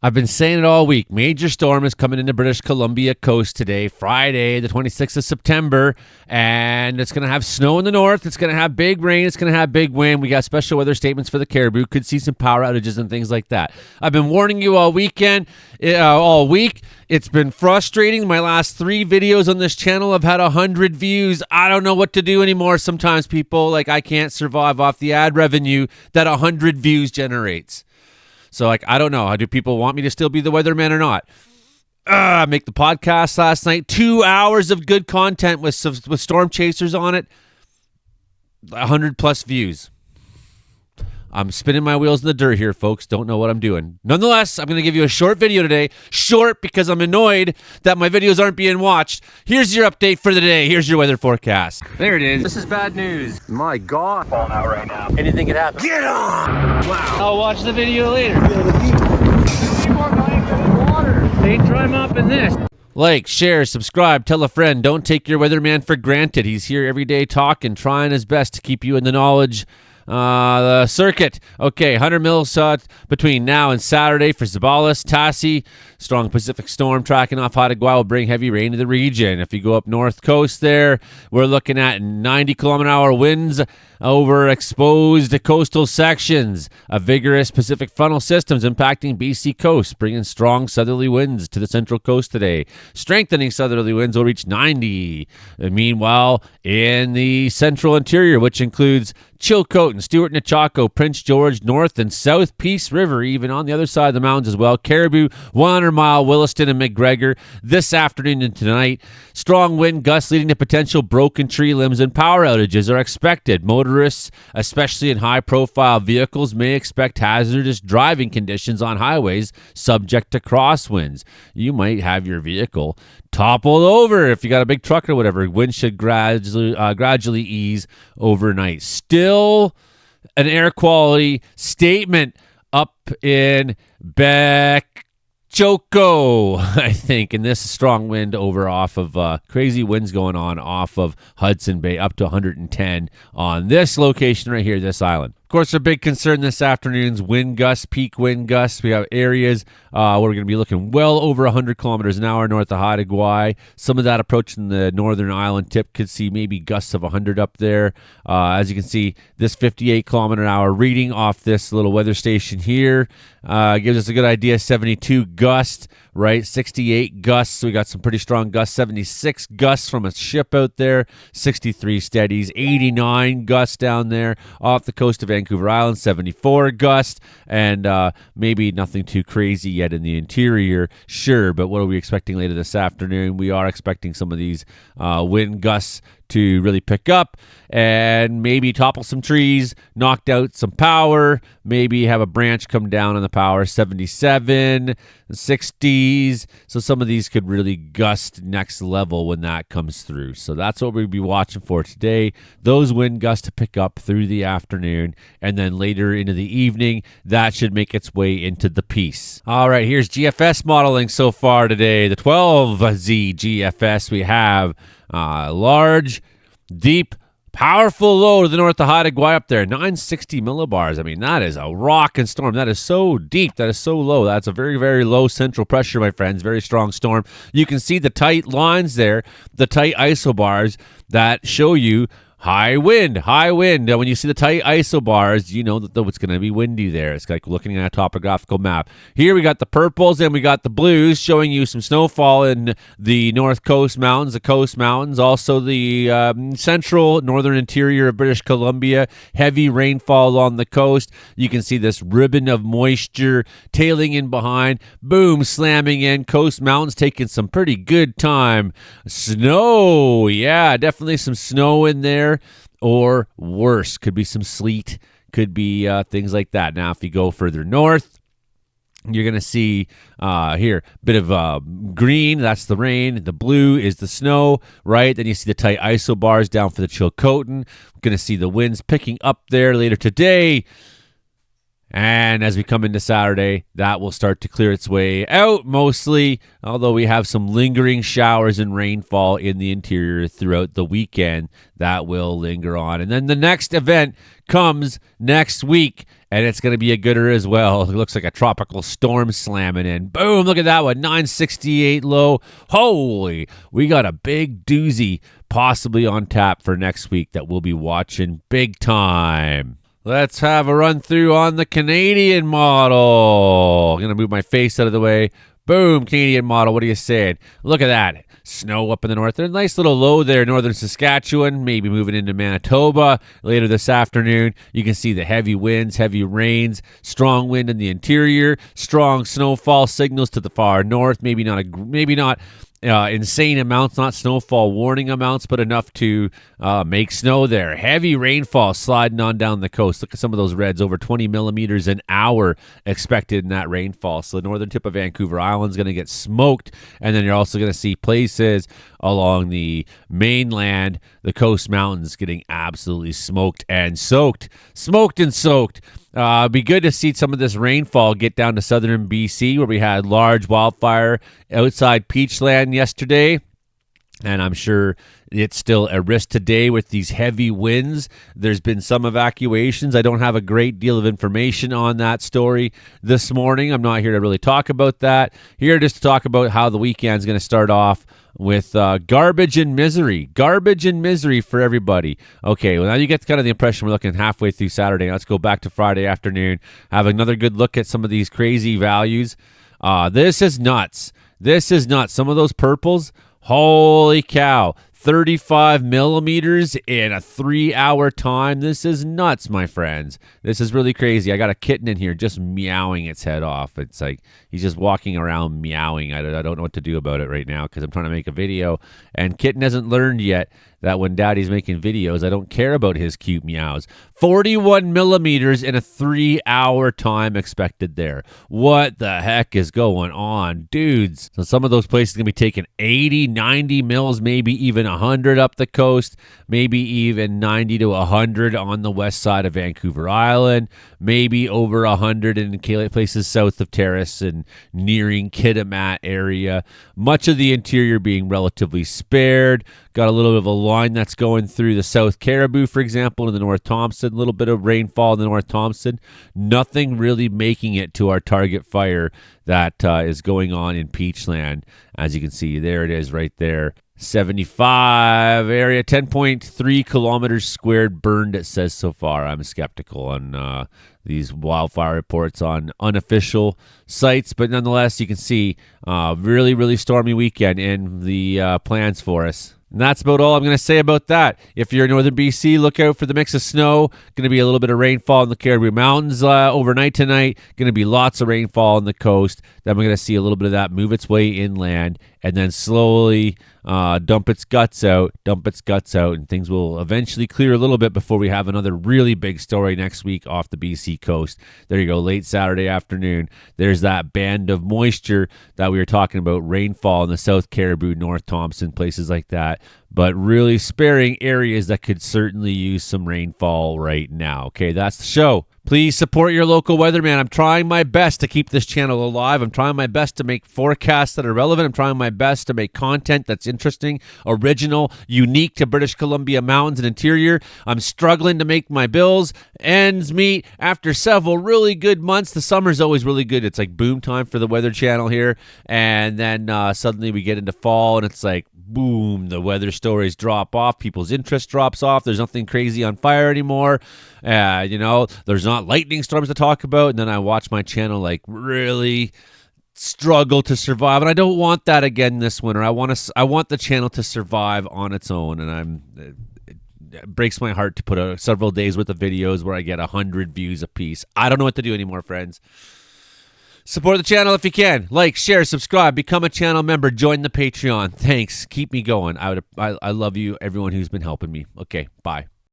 I've been saying it all week. Major storm is coming into British Columbia coast today, Friday, the 26th of September, and it's going to have snow in the north. It's going to have big rain. It's going to have big wind. We got special weather statements for the Caribou. Could see some power outages and things like that. I've been warning you all week. It's been frustrating. My last 3 videos on this channel have had 100 views. I don't know what to do anymore. Sometimes people, I can't survive off the ad revenue that 100 views generates. So, I don't know. Do people want me to still be the weatherman or not? Make the podcast last night. 2 hours of good content with storm chasers on it. 100 plus views. I'm spinning my wheels in the dirt here, folks. Don't know what I'm doing. Nonetheless, I'm going to give you a short video today. Short because I'm annoyed that my videos aren't being watched. Here's your update for the day. Here's your weather forecast. There it is. This is bad news. My God. Falling out right now. Anything could happen. Get on! Wow. I'll watch the video later. They try mopping this. Like, share, subscribe, tell a friend. Don't take your weatherman for granted. He's here every day talking, trying his best to keep you in the knowledge. The circuit. Okay, 100 mils between now and Saturday for Zabalas, Tassie. Strong Pacific storm tracking off Haida Gwaii will bring heavy rain to the region. If you go up north coast there, we're looking at 90 kilometer hour winds over exposed coastal sections. A vigorous Pacific frontal systems impacting BC coast, bringing strong southerly winds to the central coast today. Strengthening southerly winds will reach 90. Meanwhile, in the central interior, which includes Chilcotin, Stewart, Nechako, Prince George, North and South Peace River, even on the other side of the mountains as well. Caribou, 100 Mile, Williston, and McGregor this afternoon and tonight. Strong wind gusts leading to potential broken tree limbs and power outages are expected. Motorists, especially in high-profile vehicles, may expect hazardous driving conditions on highways subject to crosswinds. You might have your vehicle toppled over if you got a big truck or whatever. Wind should gradually ease overnight. Still an air quality statement up in Choco, I think, and this strong wind over off of crazy winds going on off of Hudson Bay up to 110 on this location right here, this island. Of course, our big concern this afternoon's wind gusts, peak wind gusts. We have areas where we're going to be looking well over 100 kilometers an hour north of Haida Gwaii. Some of that approaching the northern island tip could see maybe gusts of 100 up there. As you can see, this 58 kilometer an hour reading off this little weather station here gives us a good idea. 72 gust, right? 68 gusts. So we got some pretty strong gusts. 76 gusts from a ship out there. 63 steadies. 89 gusts down there off the coast of Vancouver Island. 74 gust, and maybe nothing too crazy yet in the interior. Sure, but what are we expecting later this afternoon? We are expecting some of these wind gusts to really pick up and maybe topple some trees, knocked out some power, maybe have a branch come down on the power. 77, 60s. So some of these could really gust next level when that comes through. So that's what we'll be watching for today. Those wind gusts to pick up through the afternoon, and then later into the evening, that should make its way into the piece. All right, here's GFS modeling so far today. The 12Z GFS, we have large, deep, powerful low to the north of Haida Gwaii up there, 960 millibars. I mean, that is a rocking storm. That is so deep. That is so low. That's a very, very low central pressure, my friends. Very strong storm. You can see the tight lines there, the tight isobars that show you high wind, high wind. When you see the tight isobars, you know that it's going to be windy there. It's like looking at a topographical map. Here we got the purples and we got the blues showing you some snowfall in the north coast mountains, the coast mountains, also the central northern interior of British Columbia. Heavy rainfall on the coast. You can see this ribbon of moisture tailing in behind. Boom, slamming in. Coast mountains taking some pretty good time. Snow, yeah, definitely some snow in there. Or worse, could be some sleet, could be things like that. Now, if you go further north, you're going to see here a bit of green. That's the rain. The blue is the snow, right? Then you see the tight isobars down for the Chilcotin. We're going to see the winds picking up there later today. And as we come into Saturday, that will start to clear its way out mostly, although we have some lingering showers and rainfall in the interior throughout the weekend that will linger on. And then the next event comes next week, and it's going to be a gooder as well. It looks like a tropical storm slamming in. Boom, look at that one, 968 low. Holy, we got a big doozy possibly on tap for next week that we'll be watching big time. Let's have a run through on the Canadian model. I'm going to move my face out of the way. Boom, Canadian model. What are you saying? Look at that. Snow up in the north. There's a nice little low there, northern Saskatchewan, maybe moving into Manitoba later this afternoon. You can see the heavy winds, heavy rains, strong wind in the interior, strong snowfall signals to the far north. Maybe not insane amounts, not snowfall warning amounts, but enough to make snow there. Heavy rainfall sliding on down the coast. Look at some of those reds, over 20 millimeters an hour expected in that rainfall. So the northern tip of Vancouver Island is going to get smoked, and then you're also going to see places along the mainland, the coast mountains getting absolutely smoked and soaked. Smoked and soaked. Be good to see some of this rainfall get down to southern BC, where we had large wildfire outside Peachland yesterday. And I'm sure it's still a risk today with these heavy winds. There's been some evacuations. I don't have a great deal of information on that story this morning. I'm not here to really talk about that. Here just to talk about how the weekend's going to start off with garbage and misery. Garbage and misery for everybody. Okay, well, now you get kind of the impression we're looking halfway through Saturday. Let's go back to Friday afternoon, have another good look at some of these crazy values. This is nuts. This is nuts. Some of those purples, holy cow, 35 millimeters in a 3-hour time. This is nuts, my friends. This is really crazy. I got a kitten in here just meowing its head off. It's like he's just walking around meowing. I don't know what to do about it right now because I'm trying to make a video, and kitten hasn't learned yet that when daddy's making videos, I don't care about his cute meows. 41 millimeters in a 3-hour time expected there. What the heck is going on, dudes? So some of those places are going to be taking 80, 90 mils, maybe even 100 up the coast, maybe even 90 to 100 on the west side of Vancouver Island, maybe over 100 in places south of Terrace and nearing Kitimat area. Much of the interior being relatively spared. Got a little bit of a line that's going through the South Caribou, for example, in the North Thompson. A little bit of rainfall in the North Thompson. Nothing really making it to our target fire that is going on in Peachland. As you can see, there it is right there. 75 area, 10.3 kilometers squared burned, it says so far. I'm skeptical on these wildfire reports on unofficial sites, but nonetheless, you can see really, really stormy weekend in the plans for us. And that's about all I'm going to say about that. If you're in northern BC, look out for the mix of snow. Going to be a little bit of rainfall in the Caribou Mountains overnight tonight. Going to be lots of rainfall on the coast. Then we're going to see a little bit of that move its way inland and then slowly dump its guts out, and things will eventually clear a little bit before we have another really big story next week off the BC coast. There you go, late Saturday afternoon. There's that band of moisture that we were talking about, rainfall in the South Caribou, North Thompson, places like that, but really sparing areas that could certainly use some rainfall right now. Okay, that's the show. Please support your local weatherman. I'm trying my best to keep this channel alive. I'm trying my best to make forecasts that are relevant. I'm trying my best to make content that's interesting, original, unique to British Columbia mountains and interior. I'm struggling to make my bills, ends meet after several really good months. The summer's always really good. It's like boom time for the Weather Channel here. And then suddenly we get into fall and it's like, boom, the weather stories drop off. People's interest drops off. There's nothing crazy on fire anymore. There's not lightning storms to talk about. And then I watch my channel like really struggle to survive. And I don't want that again this winter. I want the channel to survive on its own. And it breaks my heart to put out several days worth of videos where I get 100 views a piece. I don't know what to do anymore, friends. Support the channel if you can. Like, share, subscribe, become a channel member, join the Patreon. Thanks. Keep me going. I love you, everyone who's been helping me. Okay, bye.